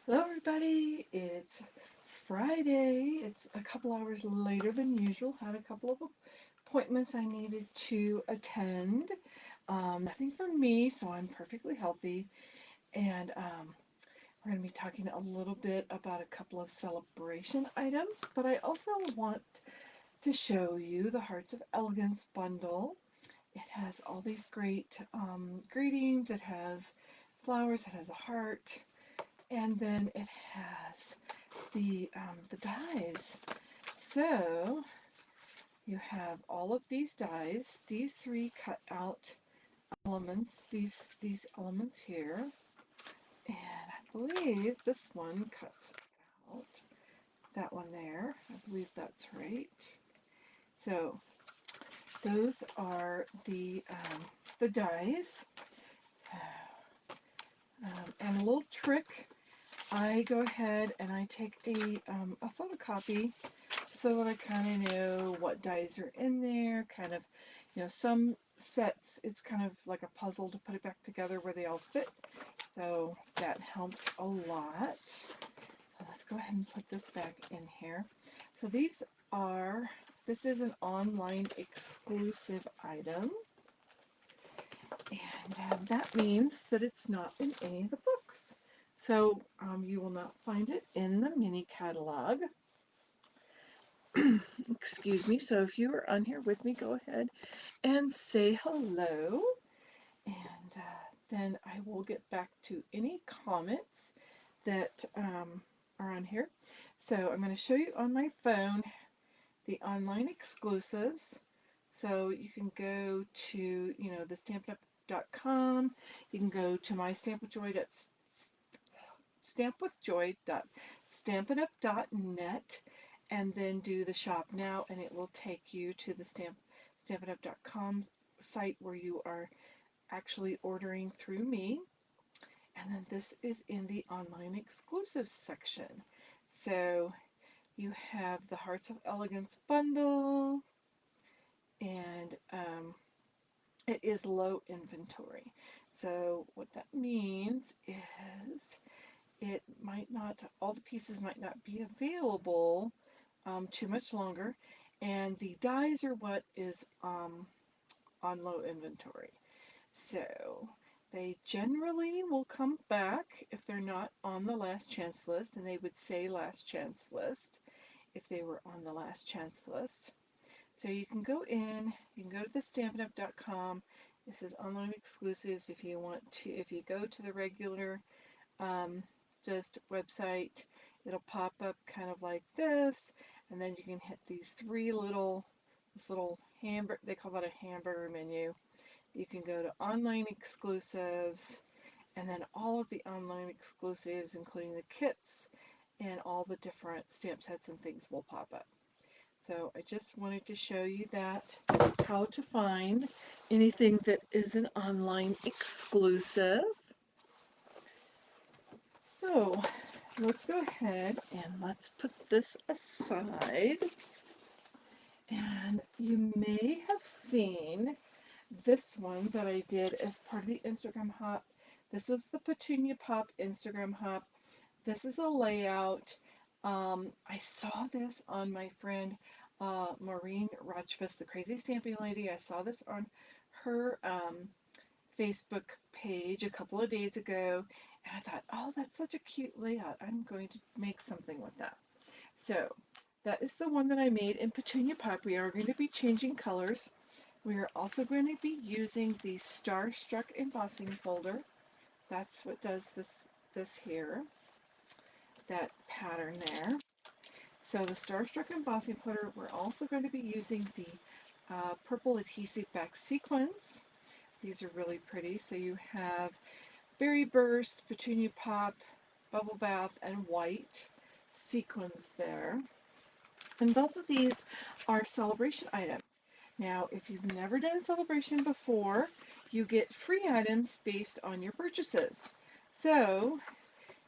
Hello, everybody. It's Friday. It's a couple hours later than usual. Had a couple of appointments I needed to attend. Nothing for me, so I'm perfectly healthy. And we're going to be talking a little bit about a couple of celebration items, but I also want to show you the Hearts of Elegance bundle. It has all these great greetings. It has flowers. It has a heart. And then it has the dies. So you have all of these dies, these three cut out elements, these elements here, and I believe this one cuts out that one there. I believe that's right. So those are the dies. And a little trick, I go ahead and I take a photocopy so that I kind of know what dies are in there, kind of, some sets, it's kind of like a puzzle to put it back together where they all fit. So that helps a lot. So let's go ahead and put this back in here. So this is an online exclusive item, and that means that it's not in any of the books. So you will not find it in the mini catalog. Excuse me. So if you are on here with me, go ahead and say hello, and then I will get back to any comments that are on here. So I'm going to show you on my phone the online exclusives. So you can go to, the stampitup.com. You can go to my stampwithjoy.stampitup.net and then do the shop now, and it will take you to the stampitup.com site where you are actually ordering through me. And then this is in the online exclusives section. So you have the Hearts of Elegance bundle, and it is low inventory. So what that means is it might not, all the pieces might not be available too much longer, and the dies are what is on low inventory. So they generally will come back if they're not on the last chance list, and they would say last chance list if they were on the last chance list. So you can go in, you can go to the stampitup.com. This is online exclusives. If you want to, if you go to the regular um, just website, it'll pop up kind of like this, and then you can hit these this little hamburger, they call that a hamburger menu. You can go to online exclusives, and then all of the online exclusives, including the kits and all the different stamp sets and things, will pop up. So I just wanted to show you that, how to find anything that is an online exclusive. So let's go ahead and let's put this aside. And you may have seen this one that I did as part of the Instagram hop. This was the Petunia Pop Instagram hop. This is a layout. I saw this on my friend Maureen Rochfus, the Crazy Stamping Lady. I saw this on her Facebook page a couple of days ago, and I thought, oh, that's such a cute layout. I'm going to make something with that. So that is the one that I made in Petunia Pop. We are going to be changing colors. We are also going to be using the Starstruck embossing folder. That's what does this here, that pattern there. So the Starstruck embossing folder, we're also going to be using the purple adhesive back sequins. These are really pretty. So you have Berry Burst, Petunia Pop, Bubble Bath, and white sequins there. And both of these are celebration items. Now, if you've never done celebration before, you get free items based on your purchases. So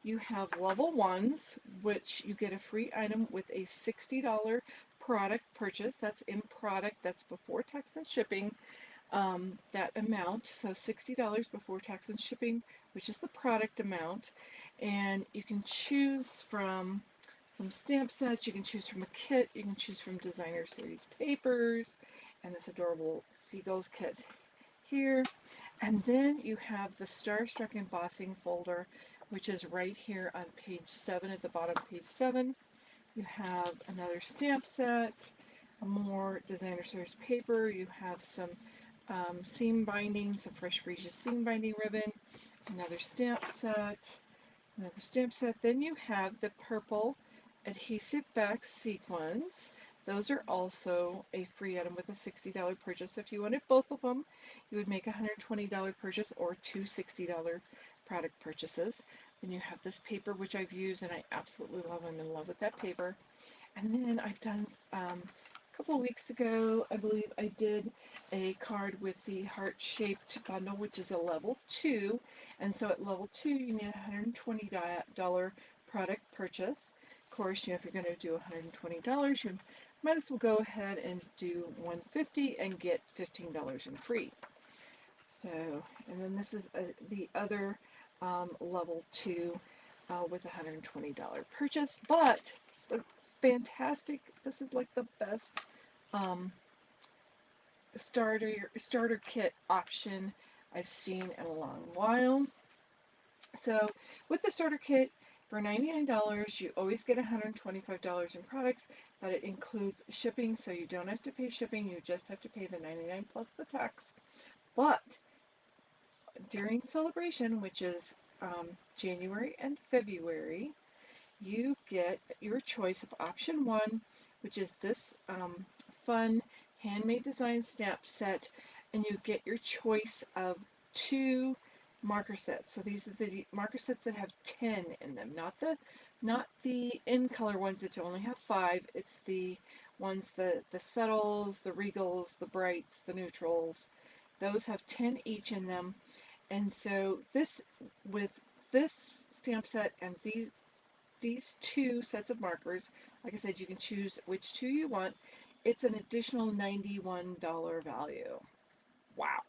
you have level ones, which you get a free item with a $60 product purchase. That's in product, that's before tax and shipping. That amount, so $60 before tax and shipping, which is the product amount. And you can choose from some stamp sets, you can choose from a kit, you can choose from designer series papers, and this adorable seagulls kit here. And then you have the Starstruck embossing folder, which is right here on page 7, at the bottom of page 7. You have another stamp set, a more designer series paper, you have some seam binding, some fresh freesia seam binding ribbon, another stamp set. Then you have the purple adhesive back sequins. Those are also a free item with a $60 purchase. If you wanted both of them, you would make a $120 purchase or two $60 product purchases. Then you have this paper, which I've used and I absolutely love. I'm in love with that paper. And then I've done, a couple of weeks ago, I believe I did a card with the heart-shaped bundle, which is a level 2. And so at level 2, you need a $120 product purchase. Of course, if you're going to do $120, you might as well go ahead and do $150 and get $15 in free. So, and then this is the other level 2 with a $120 purchase. But fantastic, this is like the best um, starter kit option I've seen in a long while. So with the starter kit, for $99, you always get $125 in products, but it includes shipping, so you don't have to pay shipping, you just have to pay the $99 plus the tax. But during Sale-A-Bration, which is January and February, you get your choice of option 1, which is this fun handmade design stamp set, and you get your choice of 2 marker sets. So these are the marker sets that have 10 in them, not the in color ones that only have 5. It's the ones, the subtles, the regals, the brights, the neutrals. Those have 10 each in them. And so with this stamp set and these 2 sets of markers, like I said, you can choose which 2 you want. It's an additional $91 value. Wow.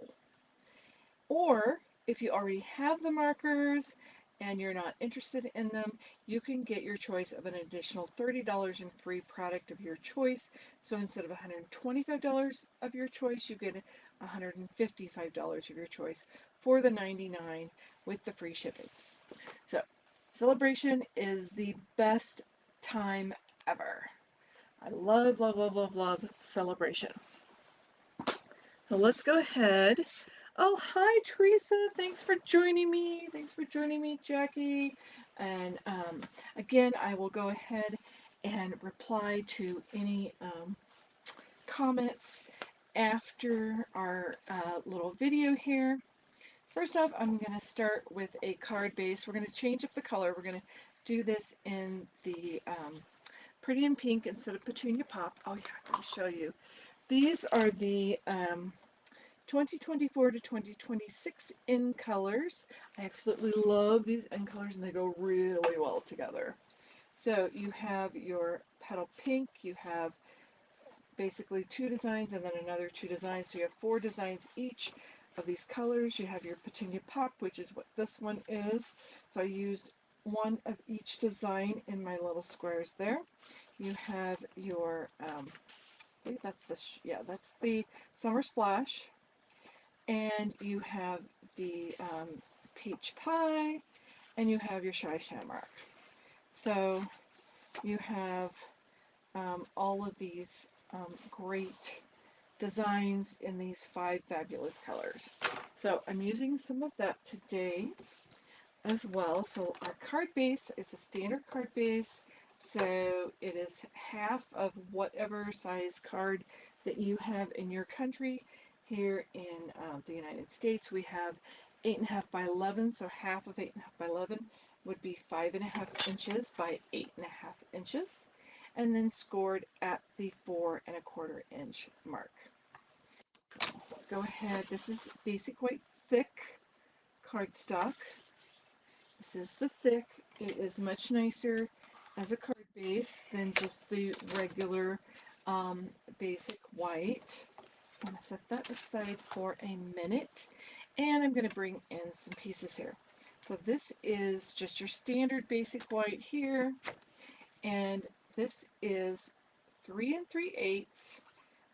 Or if you already have the markers and you're not interested in them, you can get your choice of an additional $30 in free product of your choice. So instead of $125 of your choice, you get $155 of your choice for the $99 with the free shipping. So Sale-A-Bration is the best time ever. I love, love, love, love, love Sale-A-Bration. So let's go ahead. Oh, hi, Teresa. Thanks for joining me. Thanks for joining me, Jackie. And again, I will go ahead and reply to any comments after our little video here. First off, I'm going to start with a card base. We're going to change up the color. We're going to do this in the Pretty in Pink instead of Petunia Pop. Oh yeah, let me show you. These are the 2024 to 2026 in colors. I absolutely love these in colors and they go really well together. So you have your petal pink, you have basically 2 designs and then another 2 designs. So you have 4 designs each of these colors. You have your Petunia Pop, which is what this one is. So I used 1 of each design in my little squares there. You have your, I think that's that's the Summer Splash. And you have the Peach Pie, and you have your Shy Shamrock. So you have all of these great designs in these 5 fabulous colors. So I'm using some of that today as well. So our card base is a standard card base. So it is half of whatever size card that you have in your country. Here in the United States, we have 8.5 by 11. So half of 8.5 by 11 would be 5.5 inches by 8.5 inches, and then scored at the 4.25 inch mark. Let's go ahead. This is basic white thick cardstock. This is the thick. It is much nicer as a card base than just the regular basic white. So I'm going to set that aside for a minute, and I'm going to bring in some pieces here. So this is just your standard basic white here, and this is 3 3/8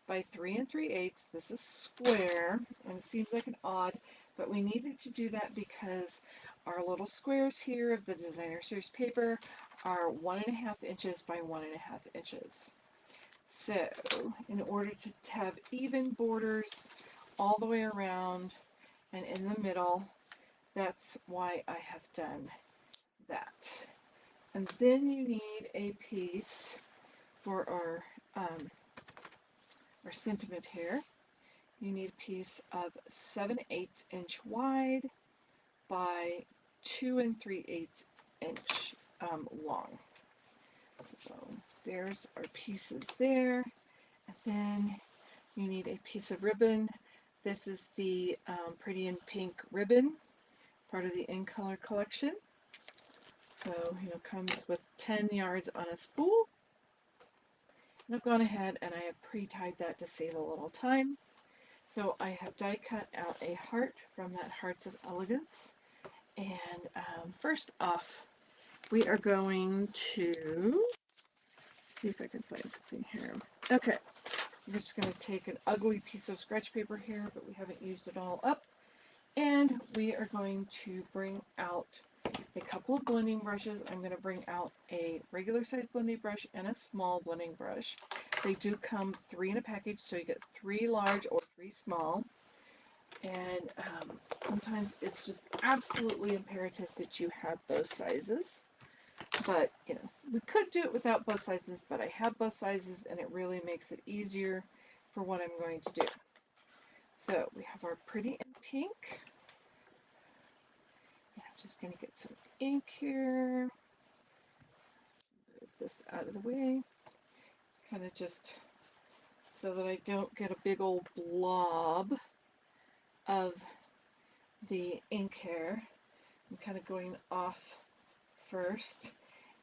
by 3 3/8. This is square, and it seems like an odd, but we needed to do that because our little squares here of the designer series paper are 1.5 inches by 1.5 inches. So in order to have even borders all the way around and in the middle, that's why I have done that. And then you need a piece for our sentiment here. You need a piece of 7/8 inch wide by 2 3/8 inch long. So there's our pieces there. And then you need a piece of ribbon. This is the Pretty in Pink ribbon, part of the In Color collection. So, comes with 10 yards on a spool. And I've gone ahead and I have pre-tied that to save a little time. So I have die cut out a heart from that Hearts of Elegance. And first off, we are going to see if I can find something here. Okay, I'm just going to take an ugly piece of scratch paper here, but we haven't used it all up. And we are going to bring out a couple of blending brushes. I'm going to bring out a regular size blending brush and a small blending brush. They do come 3 in a package, so you get 3 large or 3 small. And sometimes it's just absolutely imperative that you have both sizes. But, we could do it without both sizes, but I have both sizes and it really makes it easier for what I'm going to do. So we have our Pretty in Pink. I'm just going to get some ink here. Move this out of the way. Kind of just so that I don't get a big old blob of the ink here. I'm kind of going off first.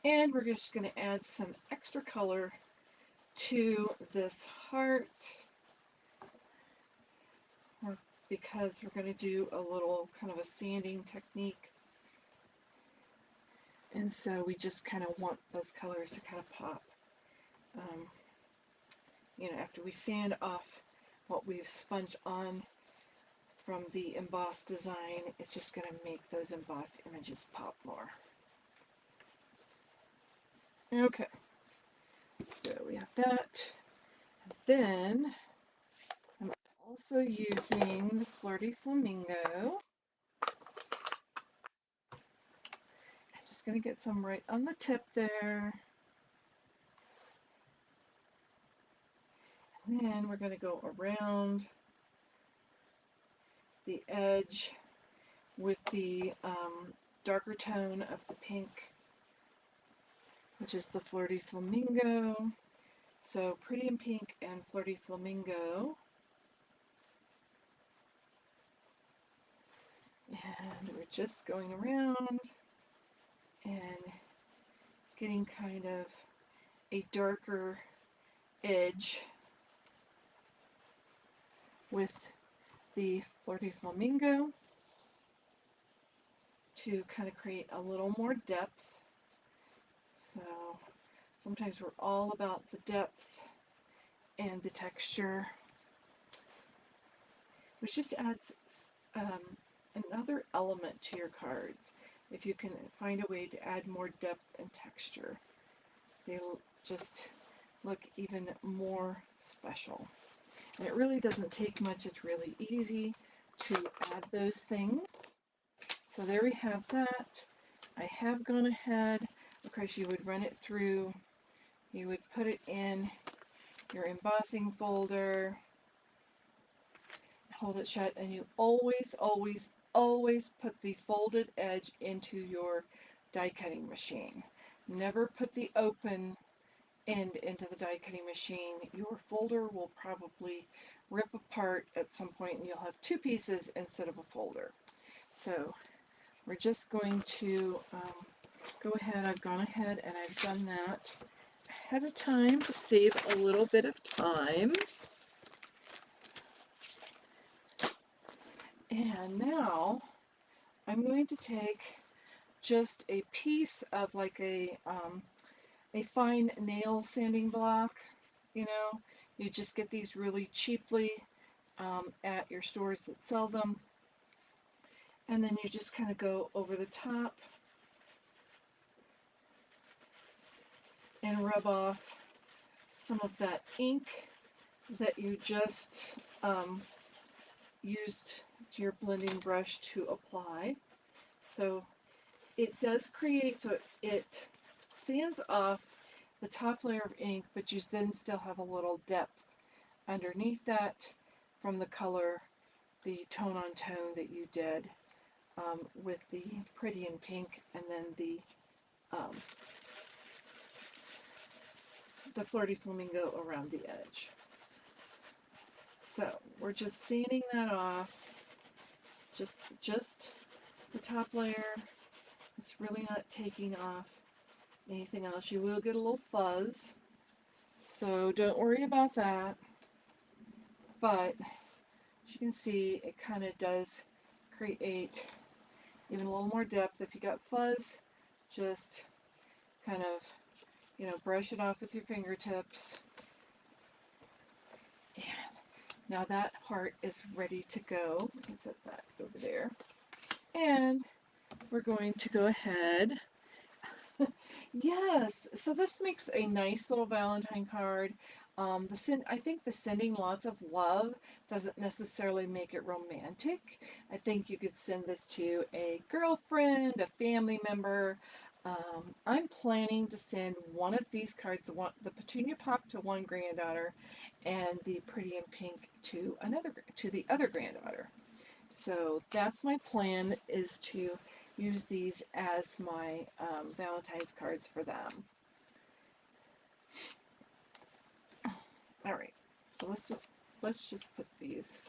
And we're just going to add some extra color to this heart, because we're going to do a little kind of a sanding technique. And so we just kind of want those colors to kind of pop. After we sand off what we've sponged on from the embossed design, it's just going to make those embossed images pop more. Okay, so we have that. And then I'm also using the Flirty Flamingo. I'm just going to get some right on the tip there. And then we're going to go around the edge with the darker tone of the pink, which is the Flirty Flamingo. So Pretty in Pink and Flirty Flamingo. And we're just going around and getting kind of a darker edge with the Flirty Flamingo to kind of create a little more depth. So sometimes we're all about the depth and the texture, which just adds another element to your cards. If you can find a way to add more depth and texture, they'll just look even more special. And it really doesn't take much. It's really easy to add those things. So there we have that. I have gone ahead. Of course, you would run it through. You would put it in your embossing folder, hold it shut, and you always, always, always put the folded edge into your die cutting machine. Never put the open end into the die cutting machine. Your folder will probably rip apart at some point and you'll have 2 pieces instead of a folder. So we're just going to go ahead. I've gone ahead and I've done that ahead of time to save a little bit of time. And now I'm going to take just a piece of like a fine nail sanding block. You know, you just get these really cheaply at your stores that sell them, and then you just kind of go over the top and rub off some of that ink that you just used your blending brush to apply. So it does create, so it sands off the top layer of ink, but you then still have a little depth underneath that from the color, the tone on tone that you did with the Pretty in Pink, and then um, the Flirty Flamingo around the edge. So we're just sanding that off, just the top layer. It's really not taking off anything else. You will get a little fuzz, so don't worry about that. But as you can see, it kind of does create even a little more depth. If you got fuzz, just kind of, brush it off with your fingertips. And now that part is ready to go. We can set that over there. And we're going to go ahead. Yes, so this makes a nice little Valentine card. I think the sending lots of love doesn't necessarily make it romantic. I think you could send this to a girlfriend, a family member. I'm planning to send one of these cards, the Petunia Pop to one granddaughter, and the Pretty in Pink to the other granddaughter. So that's my plan, is to use these as my Valentine's cards for them. All right, so let's just put these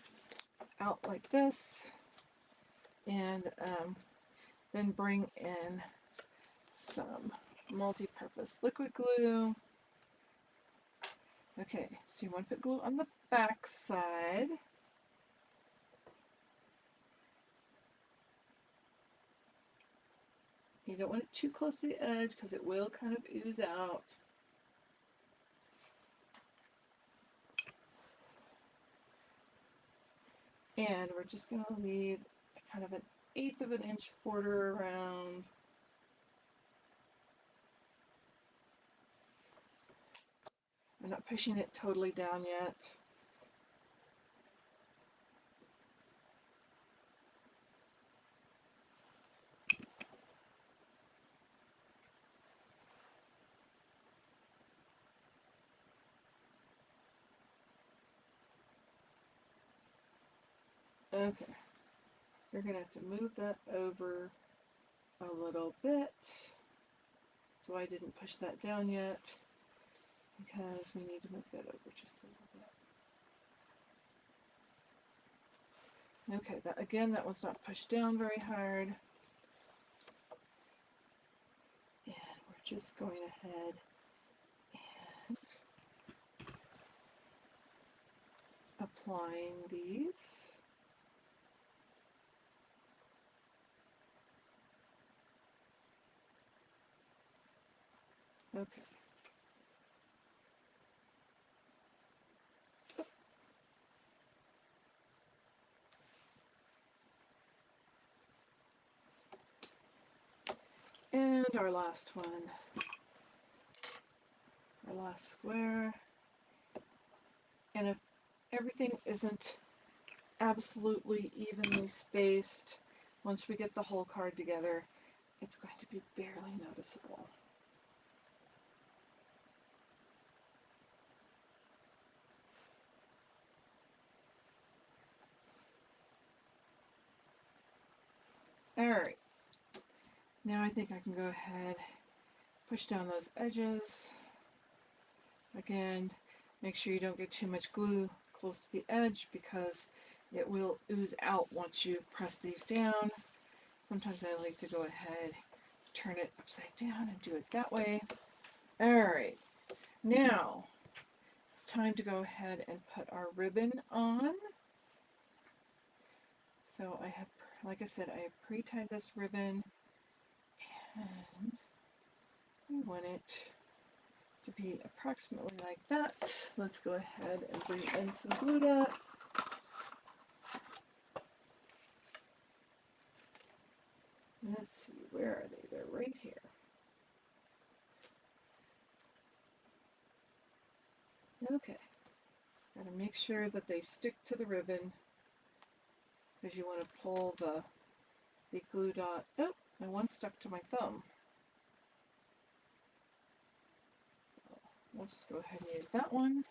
out like this, and then bring in some multi-purpose liquid glue. Okay, so you want to put glue on the back side. You don't want it too close to the edge because it will kind of ooze out. And we're just going to leave kind of an 1/8 of an inch border around. I'm not pushing it totally down yet. Okay, you're going to have to move that over a little bit. So I didn't push that down yet because we need to move that over just a little bit. Okay, that one's not pushed down very hard. And we're just going ahead and applying these. Okay. And our last one, our last square. And if everything isn't absolutely evenly spaced, once we get the whole card together, it's going to be barely noticeable. All right, now I think I can go ahead, push down those edges. Again, make sure you don't get too much glue close to the edge because it will ooze out once you press these down. Sometimes I like to go ahead, turn it upside down and do it that way. All right, now it's time to go ahead and put our ribbon on. So I have, like I said, I have pre-tied this ribbon, And we want it to be approximately like that. Let's go ahead and bring in some glue dots. Let's see, where are they? They're right here. Okay, gotta make sure that they stick to the ribbon because you want to pull the glue dot. Oh, and one stuck to my thumb. We'll just go ahead and use that one.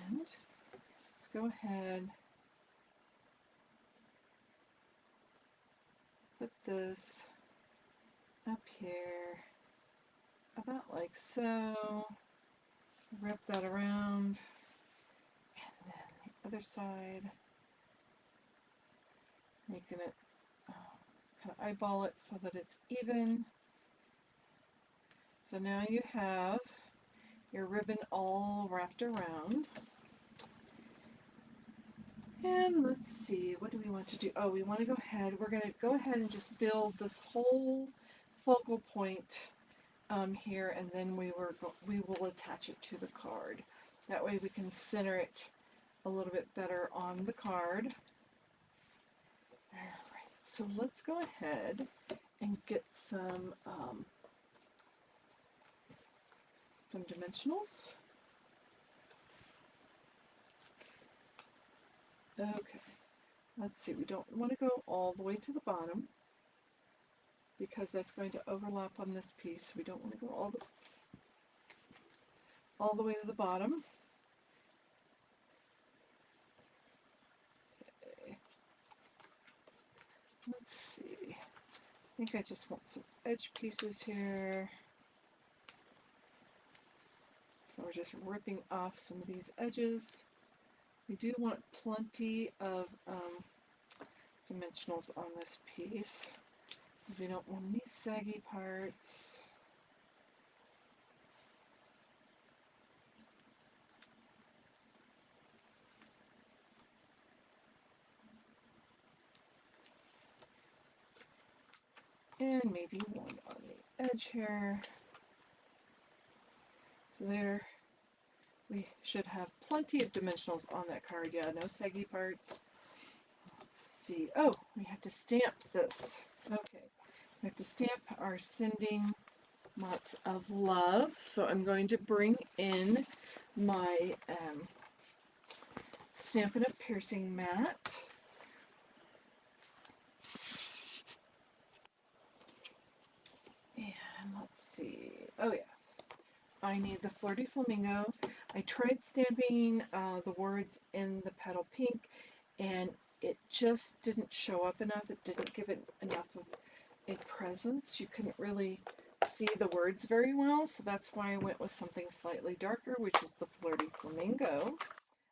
And let's go ahead, put this up here, about like so. Wrap that around, and then the other side, making it kind of eyeball it so that it's even. So now you have your ribbon all wrapped around. And let's see, what do we want to do? Oh, we want to go ahead, we're going to go ahead and just build this whole focal point here, and then we will attach it to the card. That way we can center it a little bit better on the card. Alright, so let's go ahead and get some dimensionals. Okay, let's see, we don't want to go all the way to the bottom because that's going to overlap on this piece. We don't want to go all the way to the bottom. Okay. Let's see. I think I just want some edge pieces here. So we're just ripping off some of these edges. We do want plenty of dimensionals on this piece because we don't want any saggy parts. And maybe one on the edge here. So there, we should have plenty of dimensionals on that card. Yeah, no saggy parts. Let's see. Oh, we have to stamp this. Okay, we have to stamp our sending lots of love. So I'm going to bring in my Stampin' Up! Piercing mat. And let's see. Oh, yes. I need the Flirty Flamingo. I tried stamping the words in the petal pink, and it just didn't show up enough. It didn't give it enough of a presence. You couldn't really see the words very well, so that's why I went with something slightly darker, which is the Flirty Flamingo.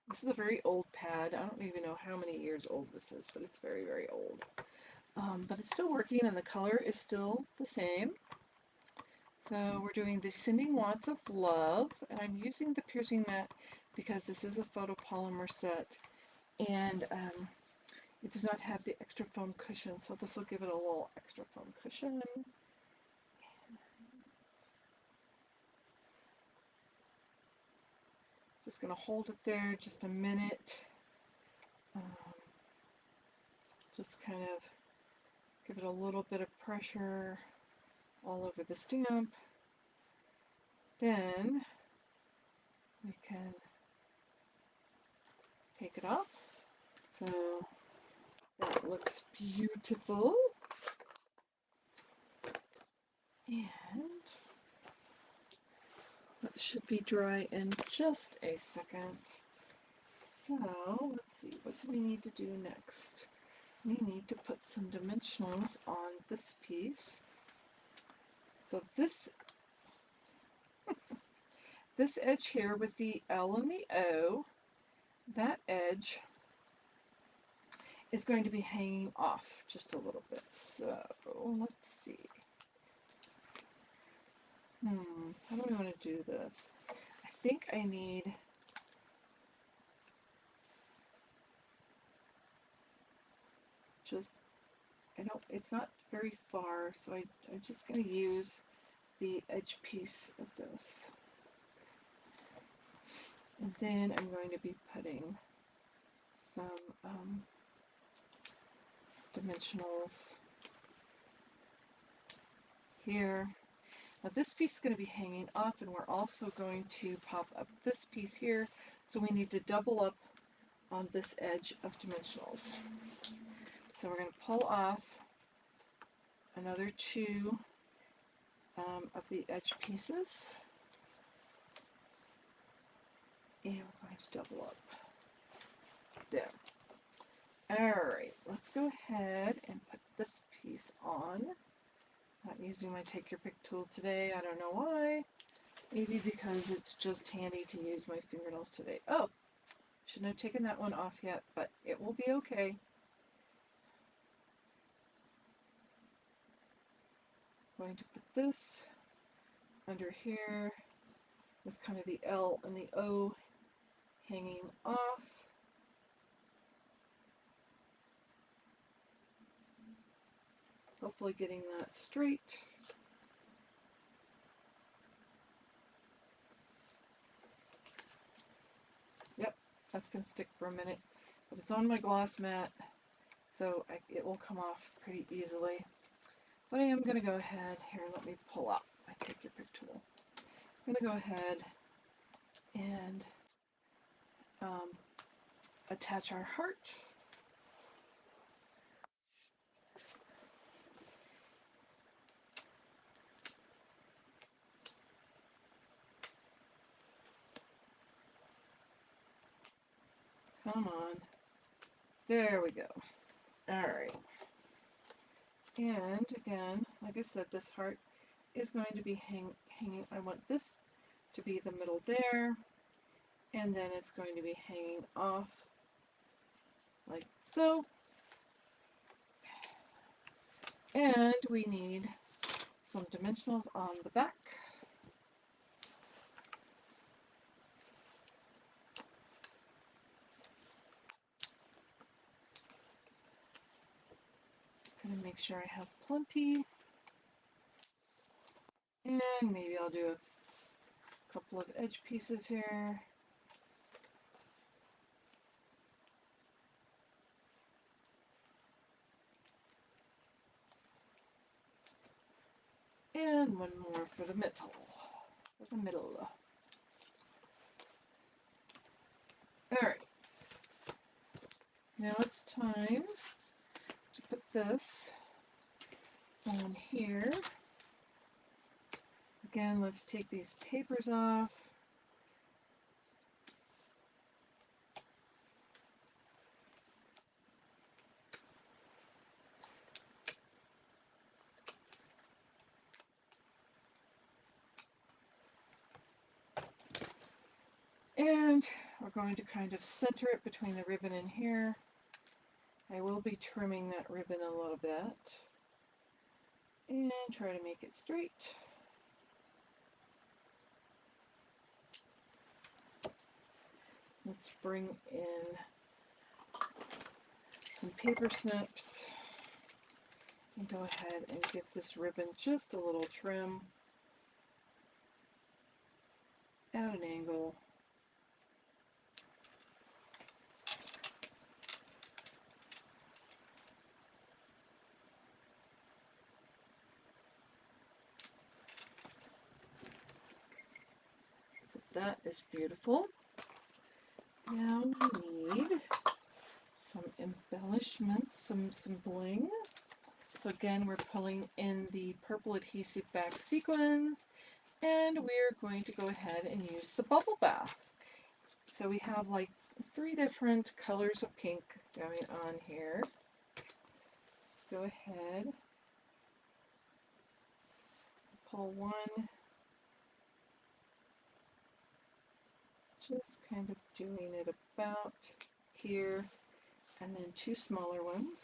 This is a very old pad. I don't even know how many years old this is, but it's very, very old. But it's still working, and the color is still the same. So we're doing the Sending Lots of Love, and I'm using the piercing mat because this is a photopolymer set, and it does not have the extra foam cushion, so this will give it a little extra foam cushion. Just going to hold it there just a minute. Just kind of give it a little bit of pressure all over the stamp. Then we can take it off. So that looks beautiful. And that should be dry in just a second. So let's see, what do we need to do next? We need to put some dimensionals on this piece. So this edge here with the L and the O, that edge is going to be hanging off just a little bit. So let's see. How do we want to do this? I think I need just it's not very far, so I'm just going to use the edge piece of this. And then I'm going to be putting some dimensionals here. Now this piece is going to be hanging off, and we're also going to pop up this piece here, so we need to double up on this edge of dimensionals. So we're going to pull off another two of the edge pieces, and we're going to double up there. Alright, let's go ahead and put this piece on. Not using my Take Your Pick tool today, I don't know why. Maybe because it's just handy to use my fingernails today. Oh, shouldn't have taken that one off yet, but it will be okay. Going to put this under here with kind of the L and the O hanging off. Hopefully getting that straight. Yep, that's going to stick for a minute, but it's on my gloss mat, so it will come off pretty easily. But I am going to go ahead, here, let me pull out my Take Your Pick tool. I'm going to go ahead and attach our heart. Come on. There we go. Alright. And again, like I said, this heart is going to be hanging. I want this to be the middle there, and then it's going to be hanging off like so. And we need some dimensionals on the back. Gonna make sure I have plenty. And maybe I'll do a couple of edge pieces here. And one more for the middle. For the middle. Alright. Now it's time to put this on here. Again, let's take these papers off. And we're going to kind of center it between the ribbon and here. I will be trimming that ribbon a little bit and try to make it straight. Let's bring in some paper snips and go ahead and give this ribbon just a little trim at an angle. So that is beautiful. Now we need some embellishments, some bling. So again, we're pulling in the purple adhesive back sequins, and we're going to go ahead and use the bubble bath. So we have like 3 different colors of pink going on here. Let's go ahead, pull one, just kind of doing it about here, and then 2 smaller ones.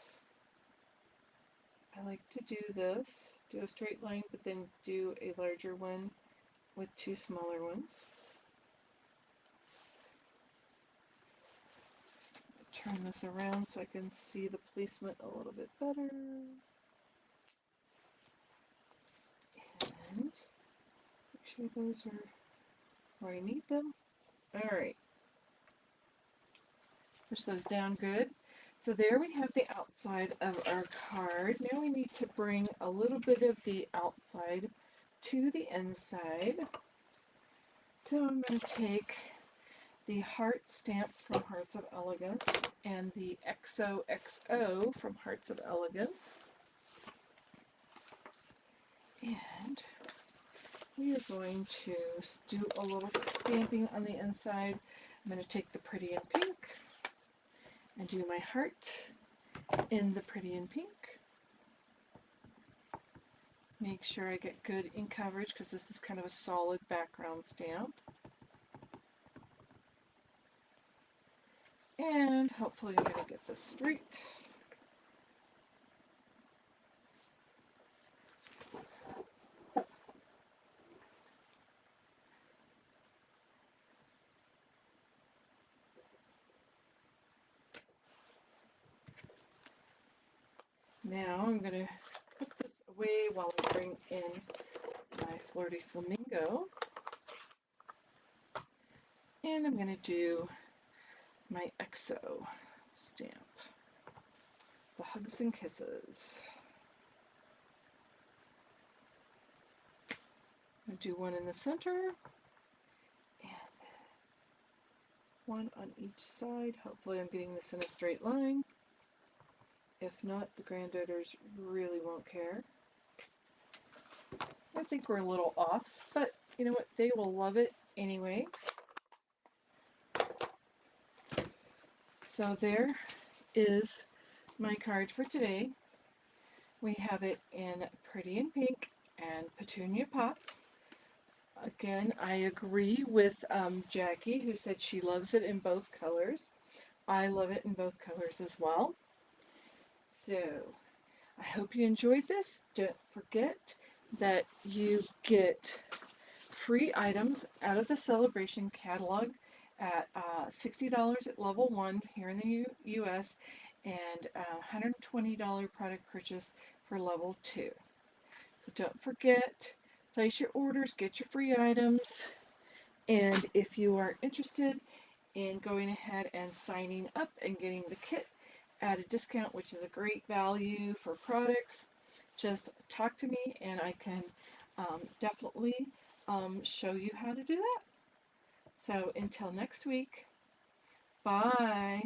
I like to do this, do a straight line, but then do a larger one with 2 smaller ones. turn this around so I can see the placement a little bit better. And make sure those are where I need them. Alright, push those down good. So there we have the outside of our card. Now we need to bring a little bit of the outside to the inside. So I'm going to take the heart stamp from Hearts of Elegance and the XOXO from Hearts of Elegance. And we are going to do a little stamping on the inside. I'm going to take the Pretty in Pink and do my heart in the Pretty in Pink. Make sure I get good ink coverage because this is kind of a solid background stamp. And hopefully I'm going to get this straight. Now I'm going to put this away while I bring in my Flirty Flamingo. And I'm going to do my XO stamp, the Hugs and Kisses. I'm going to do one in the center and one on each side. Hopefully I'm getting this in a straight line. If not, the granddaughters really won't care. I think we're a little off, but you know what? They will love it anyway. So there is my card for today. We have it in Pretty in Pink and Petunia Pop. Again, I agree with Jackie, who said she loves it in both colors. I love it in both colors as well. So I hope you enjoyed this. Don't forget that you get free items out of the Sale-A-Bration catalog at $60 at level 1 here in the US and $120 product purchase for level 2. So don't forget, place your orders, get your free items, and if you are interested in going ahead and signing up and getting the kit at a discount, which is a great value for products, just talk to me and I can definitely show you how to do that. So until next week, bye.